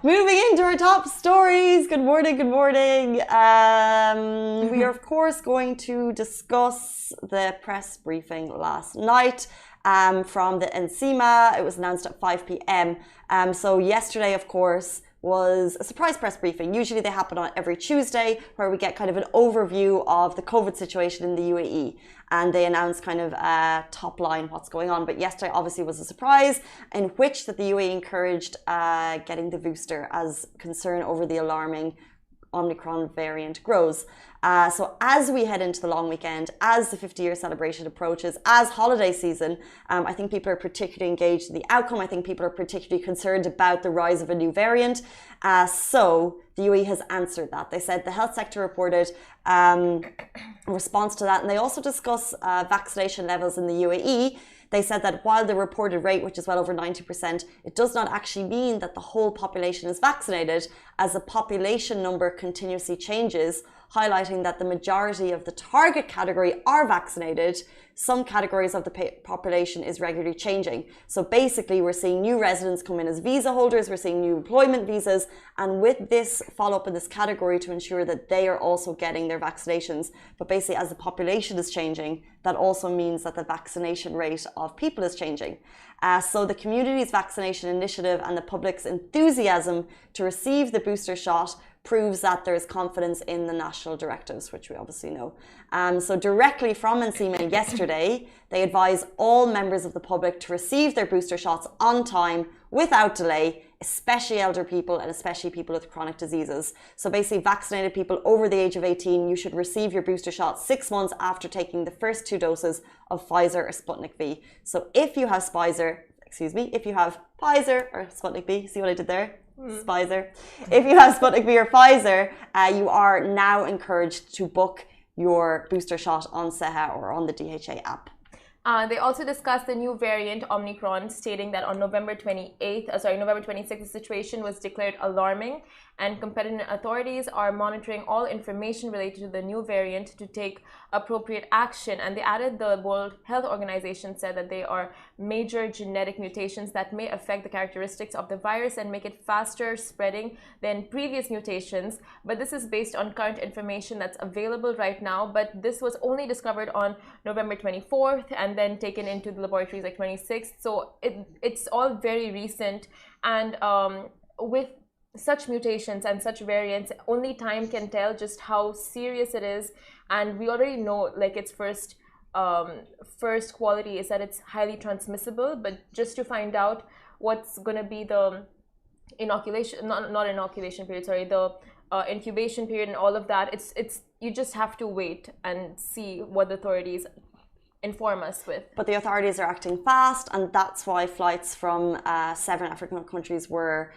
Moving into our top stories. Good morning, good morning. We are, of course, going to discuss the press briefing last night from the NCMA. It was announced at 5 p.m. So yesterday, of course, was a surprise press briefing. Usually they happen on every Tuesday, where we get kind of an overview of the COVID situation in the UAE. And they announced kind of top line what's going on. But yesterday obviously was a surprise, in which that the UAE encouraged getting the booster as concern over the alarming Omicron variant grows. So as we head into the long weekend, as the 50-year celebration approaches, as holiday season, I think people are particularly engaged in the outcome. I think people are particularly concerned about the rise of a new variant. So the UAE has answered that. They said the health sector reported a response to that, and they also discuss vaccination levels in the UAE. They said that while the reported rate, which is well over 90%, it does not actually mean that the whole population is vaccinated, as the population number continuously changes, highlighting that the majority of the target category are vaccinated. Some categories of the population is regularly changing. So basically, we're seeing new residents come in as visa holders, we're seeing new employment visas, and with this follow-up in this category to ensure that they are also getting their vaccinations. But basically, as the population is changing, that also means that the vaccination rate of people is changing. So the community's vaccination initiative and the public's enthusiasm to receive the booster shot proves that there is confidence in the national directives, which we obviously know. So directly from NCMA yesterday, they advise all members of the public to receive their booster shots on time, without delay, especially elder people and especially people with chronic diseases. So basically, vaccinated people over the age of 18, you should receive your booster shot 6 months after taking the first 2 doses of Pfizer or Sputnik V. So if you have if you have Pfizer or Sputnik V, see what I did there? Pfizer. If you have Sputnik V or Pfizer, you are now encouraged to book your booster shot on SEHA or on the DHA app. They also discussed the new variant Omicron, stating that on November 26th, the situation was declared alarming, and competent authorities are monitoring all information related to the new variant to take appropriate action. And they added the World Health Organization said that they are major genetic mutations that may affect the characteristics of the virus and make it faster spreading than previous mutations. But this is based on current information that's available right now. But this was only discovered on November 24th and then taken into the laboratories like 26th. So it's all very recent. And with such mutations and such variants, only time can tell just how serious it is. And we already know, like, its first quality is that it's highly transmissible. But just to find out what's going to be the inoculation, not inoculation period, sorry, the incubation period and all of that, it's you just have to wait and see what the authorities inform us with. But the authorities are acting fast, and that's why flights from 7 African countries were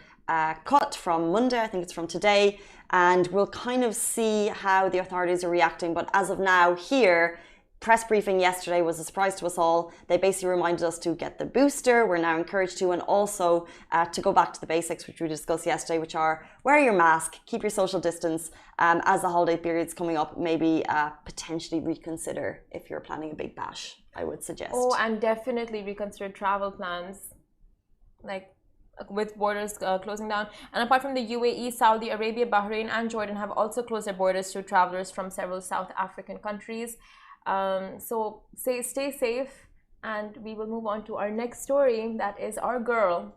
cut from Monday. I think it's from today, and we'll kind of see how the authorities are reacting. But as of now, here, press briefing yesterday was a surprise to us all. They basically reminded us to get the booster. We're now encouraged to, and also to go back to the basics, which we discussed yesterday, which are wear your mask, keep your social distance. As the holiday period's coming up, maybe potentially reconsider if you're planning a big bash, I would suggest. Oh, and definitely reconsider travel plans, like with borders closing down. And apart from the UAE, Saudi Arabia, Bahrain and Jordan have also closed their borders to travelers from several South African countries. So stay safe, and we will move on to our next story. That is our girl